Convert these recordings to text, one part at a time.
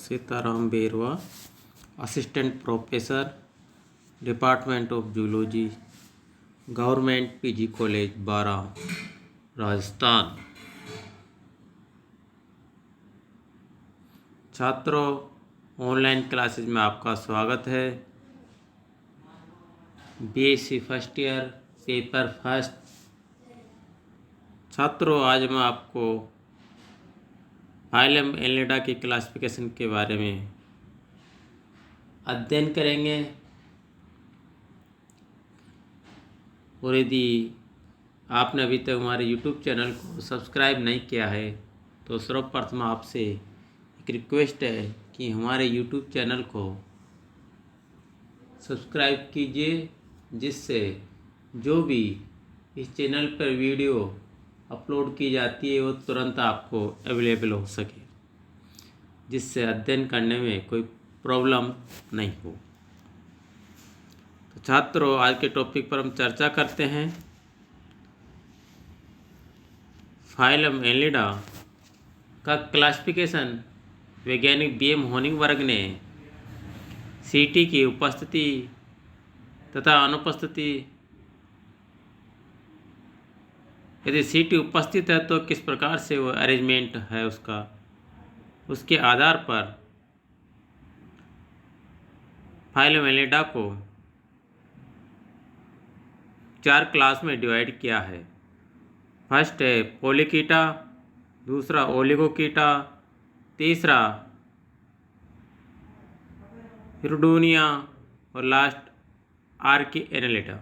Sitaram Berwa, assistant professor, department of zoology, government PG college बारा, राजस्थान। छात्रों, online classes में आपका स्वागत है। BSc first year, paper first. छात्रों, आज मैं आपको फाइलम एनिलिडा की क्लासिफिकेशन के बारे में अध्ययन करेंगे। और यदि आपने अभी तक हमारे YouTube चैनल को सब्सक्राइब नहीं किया है तो सर्वप्रथम आपसे एक रिक्वेस्ट है कि हमारे YouTube चैनल को सब्सक्राइब कीजिए, जिससे जो भी इस चैनल पर वीडियो अपलोड की जाती है वो तुरंत आपको अवेलेबल हो सके, जिससे अध्ययन करने में कोई प्रॉब्लम नहीं हो। तो छात्रों, आज के टॉपिक पर हम चर्चा करते हैं। फाइलम एनिलिडा का क्लासिफिकेशन वैज्ञानिक बीएम होनिंगबर्ग ने सीटी की उपस्थिति तथा अनुपस्थिति, यदि सीटी उपस्थित है तो किस प्रकार से वो अरेंजमेंट है उसके आधार पर फाइलम एनिलिडा को 4 क्लास में डिवाइड किया है। फर्स्ट है पोलिकीटा, दूसरा ओलिगोकीटा, तीसरा हिरुडीनिया और लास्ट आर्किएनिलिडा।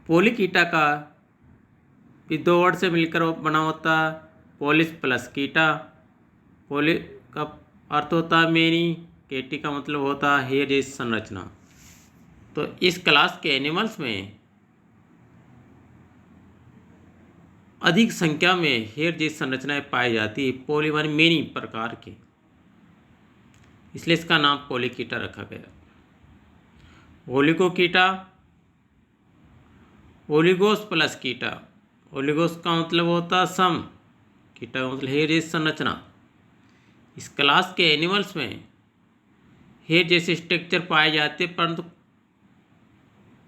पोलिकीटा का भी 2 वर्ड से मिलकर बना होता है, पोलिस प्लस कीटा। पोलि का अर्थ होता है मेनी, केटी का मतलब होता है हेयर जैसी संरचना। तो इस क्लास के एनिमल्स में अधिक संख्या में हेयर जैसी संरचनाएं पाई जाती है, पोली माने मेनी प्रकार के, इसलिए इसका नाम पोलिकीटा रखा गया। ओलिगोकीटा, ओलिगोस प्लस कीटा। ओलिगोस का मतलब होता है सम, कीटा का मतलब हेयर जैसी संरचना। इस क्लास के एनिमल्स में हेयर जैसे स्ट्रक्चर पाए जाते हैं, परंतु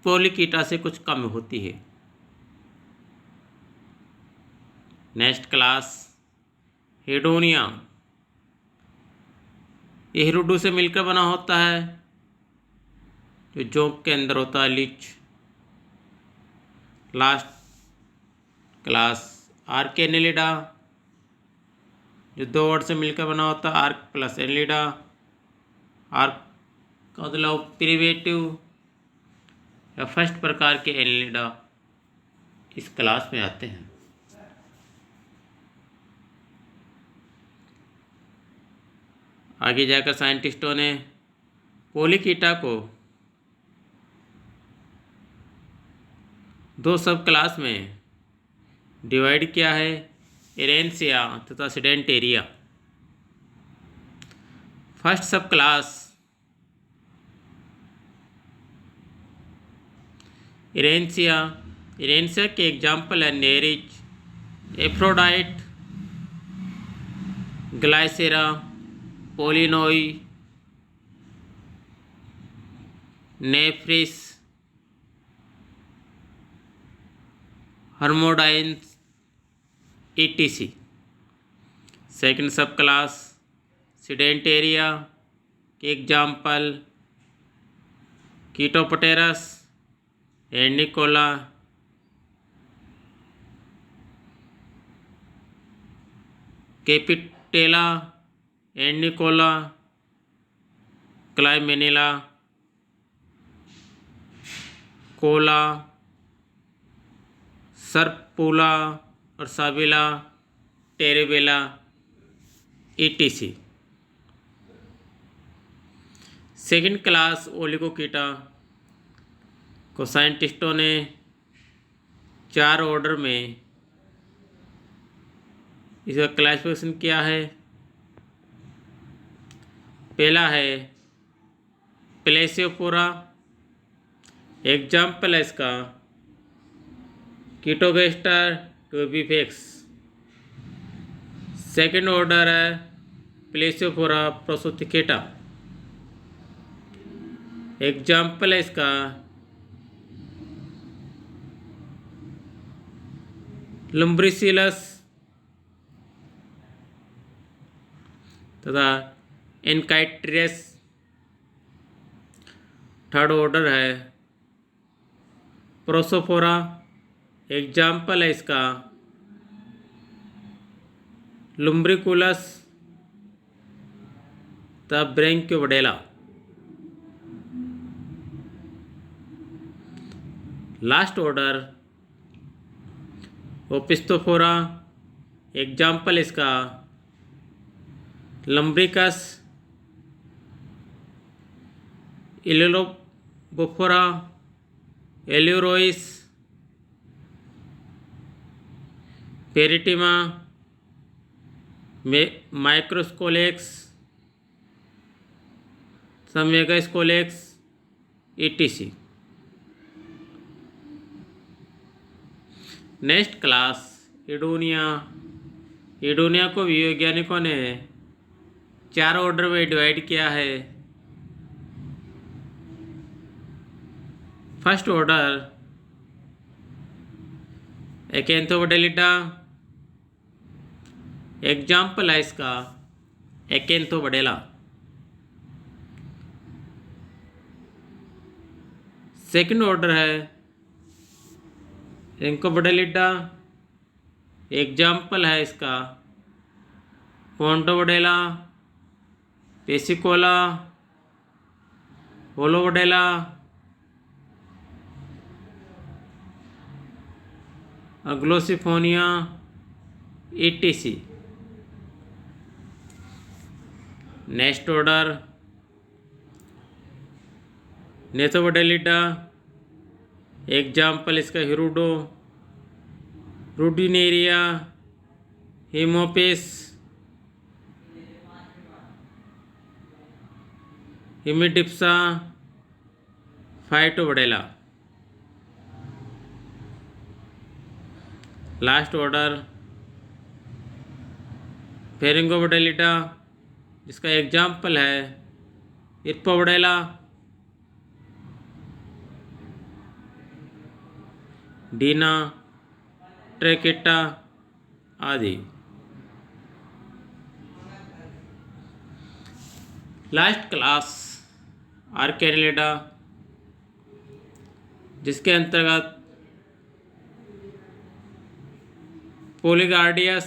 पोलिकीटा से कुछ कम होती है। Next class Hirudinea. ये हिरुडू से मिलकर बना होता है, जो जोंक के अंदर होता है, लीच। लास्ट क्लास आर्किएनिलिडा, जो 2 वर्ड से मिलकर बना होता है, आर्क प्लस एनिलिडा। आर्क का मतलब प्रिमिटिव या फर्स्ट प्रकार के एनिलिडा इस क्लास में आते हैं। आगे जाकर साइंटिस्टों ने पोलिकीटा को 2 सब क्लास में डिवाइड किया है, एरेंसिया तथा सीडेंटेरिया। फर्स्ट सब क्लास एरेंसिया। एरेंसिया के एग्जाम्पल है नेरिज, एफ्रोडाइट, ग्लाइसेरा, पोलिनोई, नेफ्रिस, हर्मोडाइन्स, etc। सेकंड सब क्लास सीडेंटेरिया के एग्जाम्पल कीटोपटेरस, एंडिकोला, कैपिटेला, एंडिकोला, क्लाइमेनिला, कोला, सर्पूला और साबिला, टेरेबेला, etc। सेकंड क्लास ओलिगोकीटा को साइंटिस्टों ने 4 ऑर्डर में इसका क्लासिफिकेशन किया है। पहला है प्लेसियोपोरा, एग्जाम्पल है इसका कीटोगेस्टर, टूबीफेक्स। सेकंड ऑर्डर है प्लेसियोफोरा प्रोसोथिकेटा। एग्जाम्पल है इसका लुम्ब्रिसिलस तथा एनकाइट्रियस। थर्ड ऑर्डर है प्रोसोफोरा। एग्जाम्पल है इसका लुम्ब्रिकुलस तथा Branchiobdella. Last order Opisthopora. Example इसका Lumbricus, Allolobophora, Alluroides, Pheretima, Microscolex, संवेगास्कोलेक्स, etc। नेक्स्ट क्लास इडोनिया। इडोनिया को वैज्ञानिकों ने 4 ऑर्डर में डिवाइड किया है। First order एकैंथोबडेलिडा। एग्जाम्पल है इसका एकैंथोबडेला। सेकंड ऑर्डर है रिंकोबडेलिडा। एग्जाम्पल है इसका Pontobdella, Piscicola, Helobdella, Glossiphonia, etc। Next order Gnathobdellida. Example इसका हिरुडो, रूडिनेरिया, हिमोपिस, हिमिडिप्सा, फाइटोबडेला। लास्ट ऑर्डर फेरिंगोबडेलिडा, जिसका एग्जाम्पल है इर्पोबडेला, डीना, ट्रैकेटा आदि। लास्ट क्लास आर्केनिलिडा, जिसके अंतर्गत पोलीगार्डियस,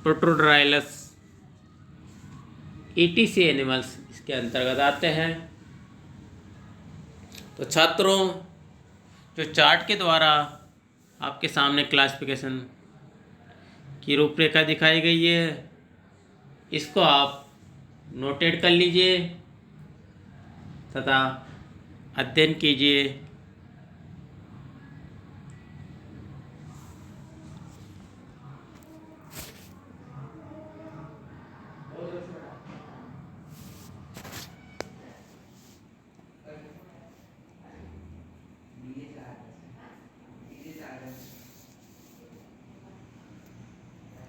प्रोटोड्राइलस, etc एनिमल्स इसके अंतर्गत आते हैं। तो छात्रों, जो चार्ट के द्वारा आपके सामने क्लासिफिकेशन की रूपरेखा दिखाई गई है, इसको आप नोटेट कर लीजिए तथा अध्ययन कीजिए।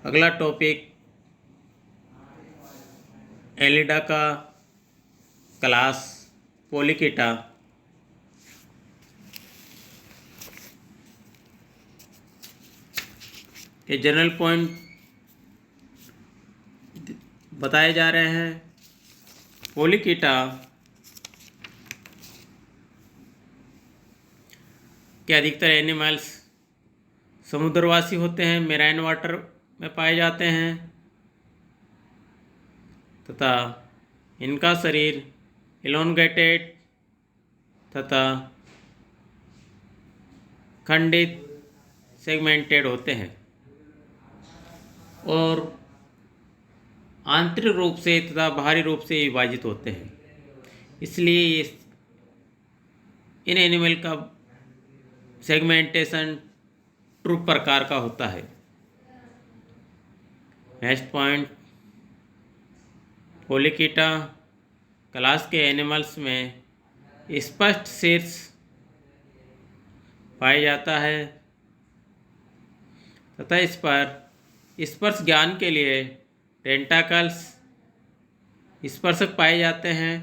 अगला टॉपिक एलिडा का क्लास पोलिकेटा। के जनरल पॉइंट बताए जा रहे हैं। पोलिकेटा के अधिकतर एनिमल्स समुद्रवासी होते हैं, मेराइन वाटर में पाए जाते हैं तथा इनका शरीर इलोंगेटेड तथा खंडित सेगमेंटेड होते हैं और आंतरिक रूप से तथा बाहरी रूप से विभाजित होते हैं। इसलिए इन एनिमल का सेगमेंटेशन ट्रू प्रकार का होता है। नेक्स्ट पॉइंट, पोलिकेटा क्लास के एनिमल्स में स्पष्ट शीर्ष पाया जाता है तथा इस पर स्पर्श ज्ञान के लिए टेंटाकल्स स्पर्शक पाए जाते हैं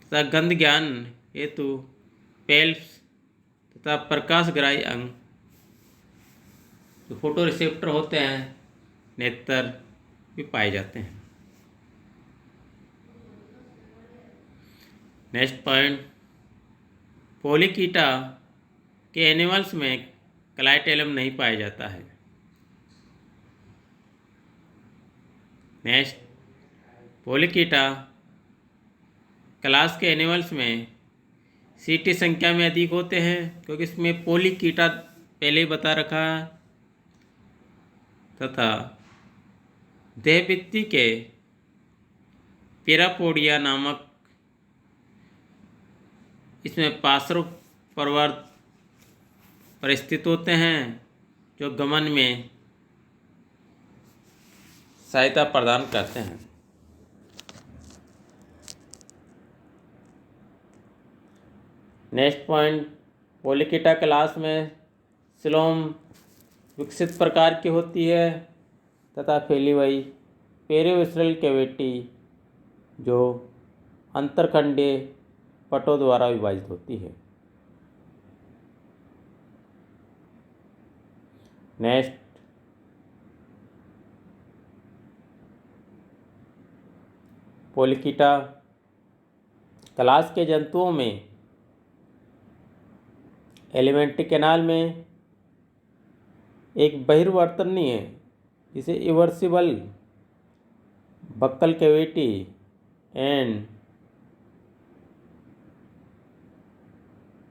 तथा गंध ज्ञान हेतु पेल्व्स तथा प्रकाशग्राही अंग जो फोटो रिसेप्टर होते हैं नेत्र भी पाए जाते हैं। नेक्स्ट पॉइंट, पोलिकीटा के एनिमल्स में क्लाइटेलम नहीं पाया जाता है। नेक्स्ट, पोलिकीटा क्लास के एनिमल्स में सीटी संख्या में अधिक होते हैं क्योंकि इसमें पोलिकीटा पहले ही बता रखा है तथा देहभित्ति के पेरापोडिया नामक इसमें पार्श्व प्रवर्त पर स्थित होते हैं जो गमन में सहायता प्रदान करते हैं। नेक्स्ट पॉइंट, पोलिकीटा क्लास में सिलोम विकसित प्रकार की होती है तथा फैली हुई पेरिविसरल कैविटी जो अंतरखंडीय पटों द्वारा विभाजित होती है। नेक्स्ट, पोलिकीटा क्लास के जंतुओं में एलिमेंट्री कैनाल में एक बहिर्वर्तनीय जिसे eversible buccal cavity and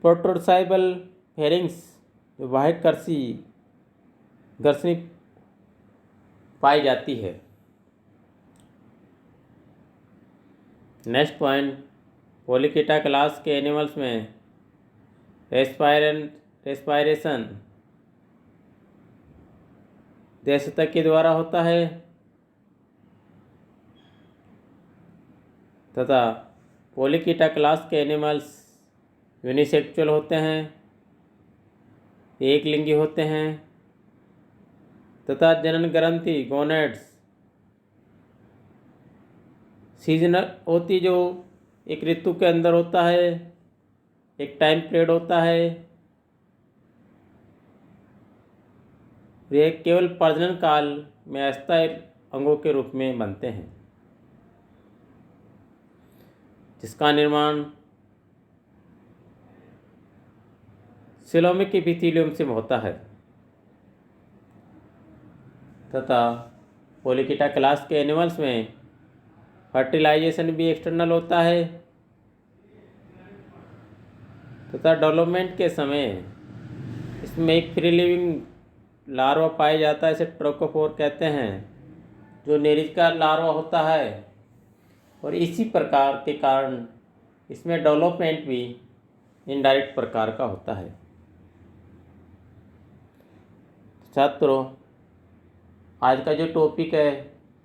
protrusible pharynx जो बाह्य घर्षणी पाई जाती है। नेक्स्ट पॉइंट, पोलिकीटा क्लास के एनिमल्स में रेस्पायरेशन देहसतक के द्वारा होता है तथा पोलिकीटा क्लास के एनिमल्स यूनिसेक्सुअल होते हैं, एक लिंगी होते हैं तथा जनन ग्रंथि गोनेड्स सीजनल होती जो एक ऋतु के अंदर होता है, एक टाइम पीरियड होता है। ये केवल प्रजनन काल में अस्थायी अंगों के रूप में बनते हैं जिसका निर्माण सिलोमिक एपिथेलियम से होता है तथा पोलिकीटा क्लास के एनिमल्स में फर्टिलाइजेशन भी एक्सटर्नल होता है तथा डेवलपमेंट के समय इसमें एक फ्री लिविंग लार्वा पाया जाता है, इसे ट्रोकोफोर कहते हैं, जो नेरिज का लार्वा होता है और इसी प्रकार के कारण इसमें डेवलपमेंट भी इनडायरेक्ट प्रकार का होता है। छात्रों, आज का जो टॉपिक है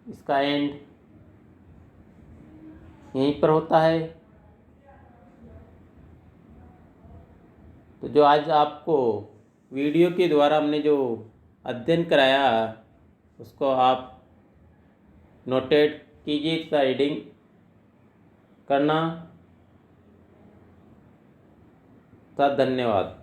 इसका एंड यहीं पर होता है। तो जो आज आपको वीडियो के द्वारा हमने जो अध्ययन कराया उसको आप नोटेट कीजिए तथा रीडिंग करना। धन्यवाद।